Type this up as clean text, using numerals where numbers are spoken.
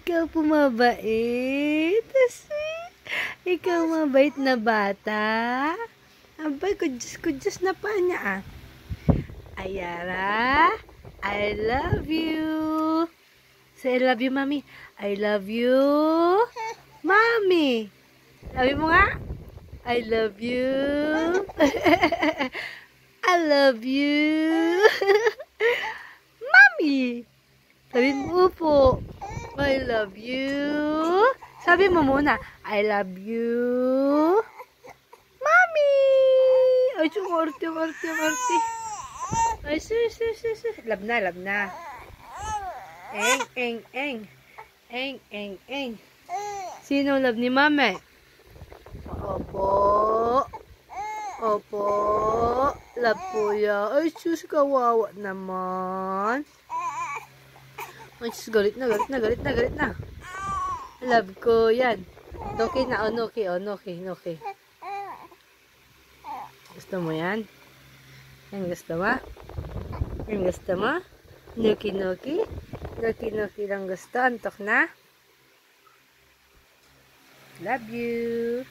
Ikaw po mabait. Ikaw mabait na bata. Abay, kudyos na pa niya ah. Ayara, I love you. Say I love you, Mommy. I love you, Mommy. Sabi mo nga? I love you. I love you. Mommy. Sabi mo po. I love you. Sabi mo muna. I love you. Mommy. Ay, umarte. Ay, sus. Love na. Eng. Sino love ni Mama? Opo. Love po ya. Ay, sus, kawawa naman. Ay, sus, galit na. Love ko yan. Okay na, okay. Gusto mo yan? Yan gusto mo? Nuki lang gusto. Antok na? Love you.